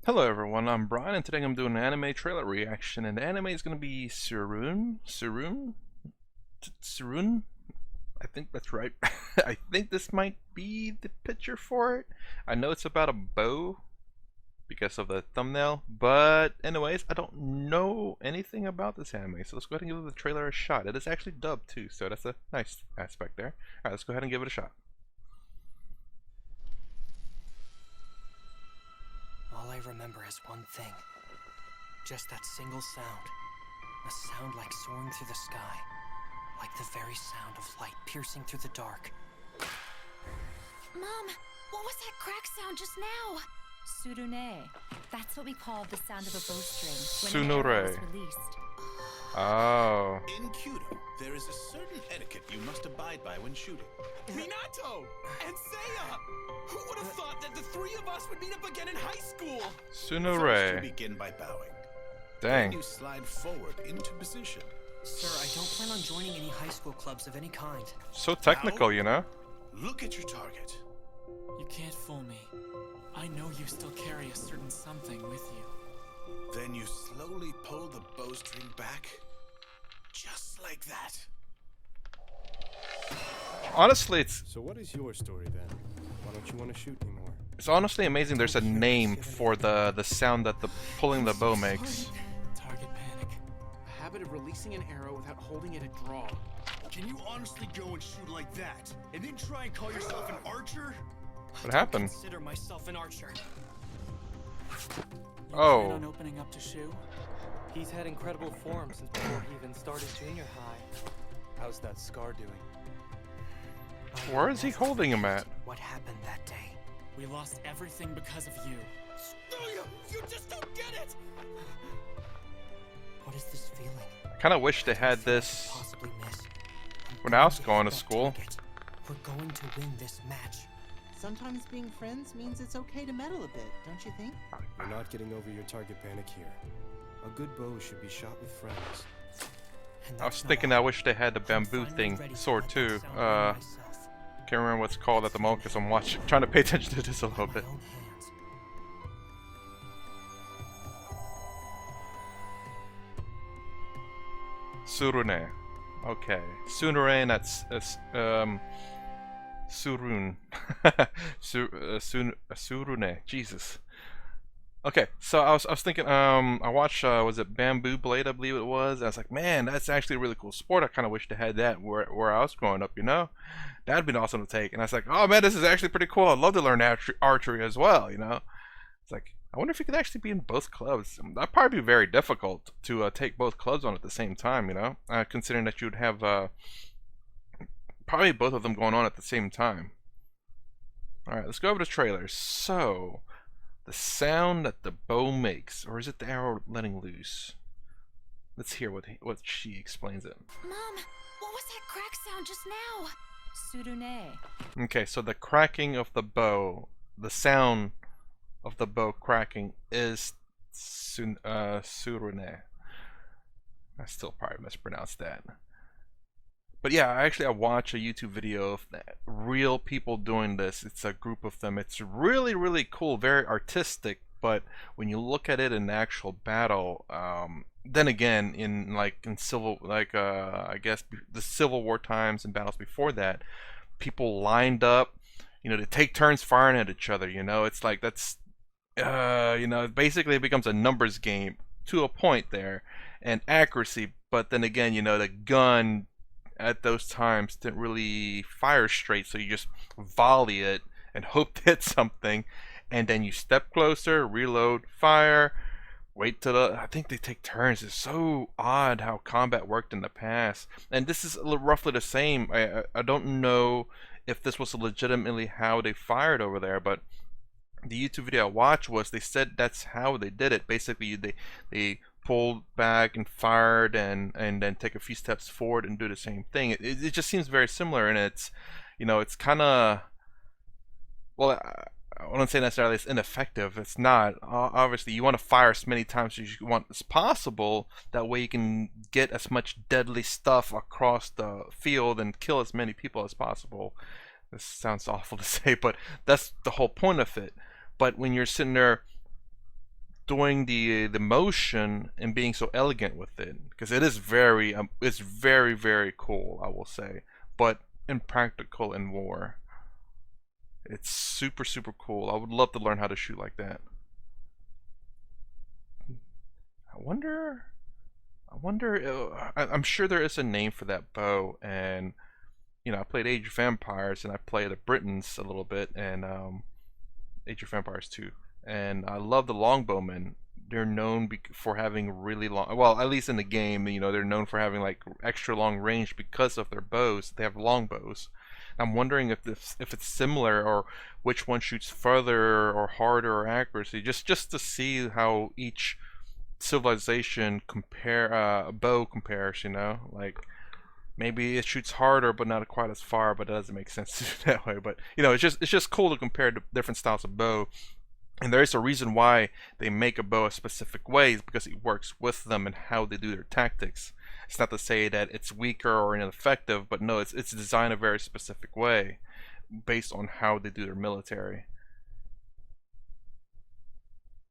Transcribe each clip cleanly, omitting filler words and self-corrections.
Hello everyone, I'm Brian and today I'm doing an anime trailer reaction and the anime is going to be Tsurune? I think that's right. I think this might be the picture for it. I know it's about a bow because of the thumbnail, but anyways, I don't know anything about this anime, so let's go ahead and give the trailer a shot. It is actually dubbed too, so that's a nice aspect there. Alright, let's go ahead and give it a shot. All I remember is one thing. Just that single sound. A sound like soaring through the sky. Like the very sound of light piercing through the dark. Mom, what was that crack sound just now? Tsurune. That's what we call the sound of a bowstring when an arrow Tsurune. is released. Oh. In Kyudo, there is a certain etiquette you must abide by when shooting. Minato! And Seiya! Who would have thought that the three of us would meet up again in high school? First, you Tsurune. begin by bowing. Dang. Then you slide forward into position. Sir, I don't plan on joining any high school clubs of any kind. So technical, you know? Look at your target. You can't fool me. I know you still carry a certain something with you. Then you slowly pull the bowstring back. Just like that. Honestly, it's So what is your story then? Why don't you want to shoot anymore? It's honestly amazing there's a name for the sound that the pulling the bow makes. Target panic. A habit of releasing an arrow without holding it at draw. Can you honestly go and shoot like that, and then try and call yourself an archer? What happened? Consider myself an archer. You Oh. plan on opening up to Shu? He's had incredible form since before he even started junior high. How's that scar doing? Where is he holding him at? What happened that day? We lost everything because of you. No, you just don't get it! What is this feeling? I kind of wish they had this Possibly miss. I'm when I was to going hit to that school. target. We're going to win this match. Sometimes being friends means it's okay to meddle a bit, don't you think? You're not getting over your target panic here. A good bow should be shot with friends. And I was that's not thinking all. I wish they had the I'm bamboo finally thing ready to sword let that too. sound run myself. Can't remember what it's called at the moment because I'm trying to pay attention to this a little My bit. own hands. Tsurune. Okay. Tsurune, that's Tsurune. Tsurune. Jesus. Okay, so I was thinking, I watched, was it Bamboo Blade, I believe it was. I was like, man, that's actually a really cool sport. I kind of wish they had that where I was growing up, you know? That'd be awesome to take. And I was like, oh man, this is actually pretty cool. I'd love to learn archery as well, you know? It's like, I wonder if you could actually be in both clubs. That'd probably be very difficult to take both clubs on at the same time, you know? Considering that you'd have probably both of them going on at the same time. Alright, let's go over the trailers. So, the sound that the bow makes, or is it the arrow letting loose? Let's hear what she explains it. Mom, what was that crack sound just now? Tsurune. Okay, so the cracking of the bow, the sound of the bow cracking is Tsurune. I still probably mispronounced that. But yeah, I watched a YouTube video of real people doing this. It's a group of them. It's really, really cool, very artistic. But when you look at it in actual battle, then again, I guess the Civil War times and battles before that, people lined up, you know, to take turns firing at each other. You know, it's like that's, you know, basically it becomes a numbers game to a point there, and accuracy. But then again, you know, the gun at those times didn't really fire straight, so you just volley it and hope to hit something, and then you step closer, reload, fire, wait till I think they take turns. It's so odd how combat worked in the past, and this is roughly the same. I don't know if this was legitimately how they fired over there, but the YouTube video I watched was they said that's how they did it. Basically, they pulled back and fired and then take a few steps forward and do the same thing. It just seems very similar, and it's, you know, it's kind of, well, I wouldn't say necessarily it's ineffective. It's not. Obviously, you want to fire as many times as you want as possible. That way you can get as much deadly stuff across the field and kill as many people as possible. This sounds awful to say, but that's the whole point of it. But when you're sitting there doing the motion and being so elegant with it, because it is it's very cool, I will say, but impractical in war. It's super cool. I would love to learn how to shoot like that. I wonder, I'm sure there is a name for that bow, and you know, I played Age of Vampires and I played the Britons a little bit, and Age of Vampires 2, and I love the longbowmen. They're known for having really long, well, at least in the game, you know, they're known for having like extra long range because of their bows. They have long bows. I'm wondering if it's similar, or which one shoots further or harder or accuracy, just to see how each civilization bow compares, you know, like maybe it shoots harder but not quite as far, but it doesn't make sense to do it that way. But you know, it's just cool to compare the different styles of bow. And there is a reason why they make a bow a specific way, is because it works with them and how they do their tactics. It's not to say that it's weaker or ineffective, but no, it's designed a very specific way based on how they do their military.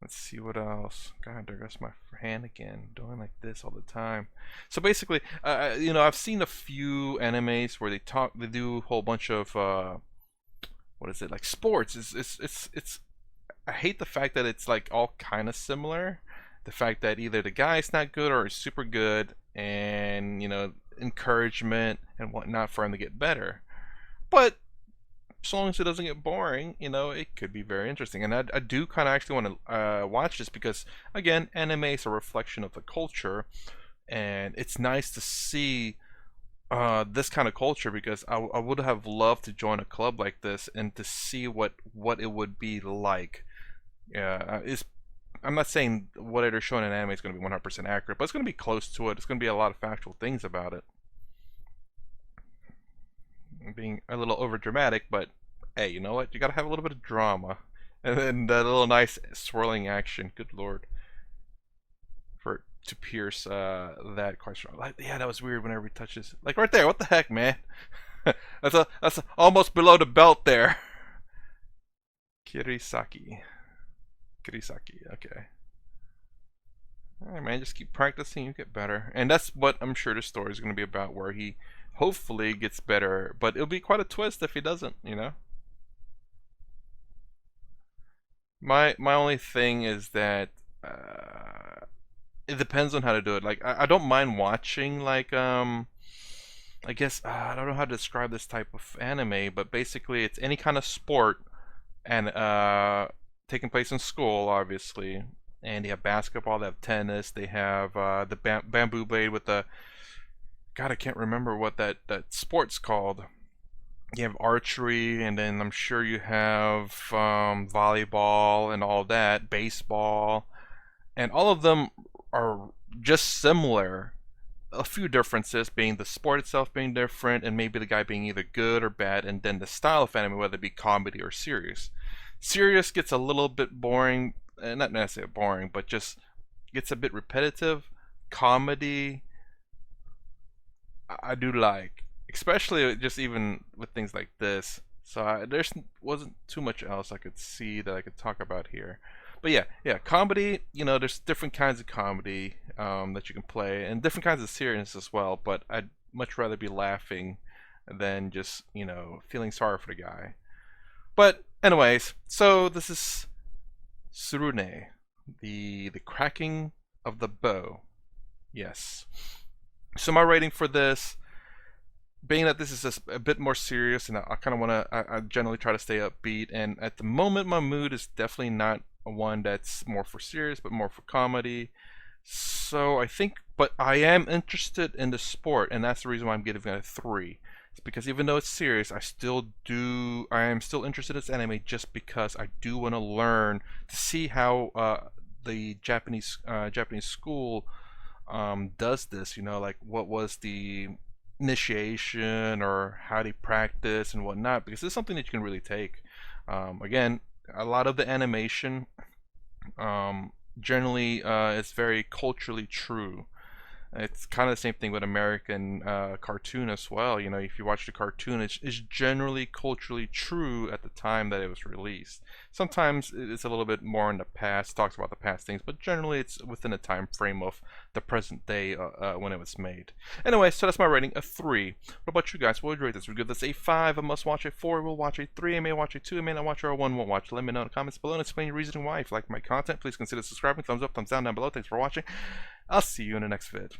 Let's see what else. God, there goes my hand again, doing like this all the time. So basically, you know, I've seen a few animes where they do a whole bunch of what is it, like sports. It's I hate the fact that it's like all kind of similar. The fact that either the guy's not good or is super good, and you know, encouragement and whatnot for him to get better. But as long as it doesn't get boring, you know, it could be very interesting. And I do kind of actually want to watch this because, again, anime is a reflection of the culture, and it's nice to see this kind of culture, because I would have loved to join a club like this and to see what it would be like. I'm not saying what they're showing in anime is going to be 100% accurate, but it's going to be close to it. It's going to be a lot of factual things about it. I'm being a little over dramatic, but hey, you know what? You got to have a little bit of drama, and then that little nice swirling action. Good lord, to pierce that quite strong. Like, yeah, that was weird whenever he touches. Like right there. What the heck, man? that's almost below the belt there. Kirisaki. Okay. Alright, man, just keep practicing, you get better. And that's what I'm sure the story is going to be about, where he hopefully gets better. But it'll be quite a twist if he doesn't, you know? My only thing is that it depends on how to do it. Like, I don't mind watching, like, I guess, I don't know how to describe this type of anime, but basically it's any kind of sport, and taking place in school, obviously. And they have basketball, they have tennis, they have the bamboo blade with the, God, I can't remember what that sport's called. You have archery, and then I'm sure you have volleyball and all that, baseball, and all of them are just similar. A few differences being the sport itself being different, and maybe the guy being either good or bad, and then the style of anime, whether it be comedy or serious. Serious gets a little bit boring, not necessarily boring, but just gets a bit repetitive. Comedy, I do like, especially just even with things like this. So there wasn't too much else I could see that I could talk about here. But yeah, comedy, you know, there's different kinds of comedy that you can play, and different kinds of seriousness as well, but I'd much rather be laughing than just, you know, feeling sorry for the guy. But anyways, so this is Tsurune, the cracking of the bow. Yes. So my rating for this, being that this is a bit more serious, and I kind of want to, I generally try to stay upbeat, and at the moment my mood is definitely not one that's more for serious, but more for comedy. So I think, but I am interested in the sport, and that's the reason why I'm giving it a 3. It's because even though it's serious, I am still interested in this anime, just because I do want to learn to see how the Japanese school does this. You know, like what was the initiation, or how they practice and whatnot, because it's something that you can really take. Again, a lot of the animation generally is very culturally true. It's kind of the same thing with American cartoon as well. You know, if you watch the cartoon, it's generally culturally true at the time that it was released. Sometimes it's a little bit more in the past, talks about the past things, but generally it's within the time frame of the present day when it was made. Anyway, so that's my rating, a 3. What about you guys? What would you rate this? Would you give this a 5, a must watch, a 4, we'll watch, a 3, I may watch, a 2, I may not watch, or a 1 won't watch? Let me know in the comments below and explain your reasoning why. If you like my content, please consider subscribing. Thumbs up, thumbs down below. Thanks for watching. I'll see you in the next vid.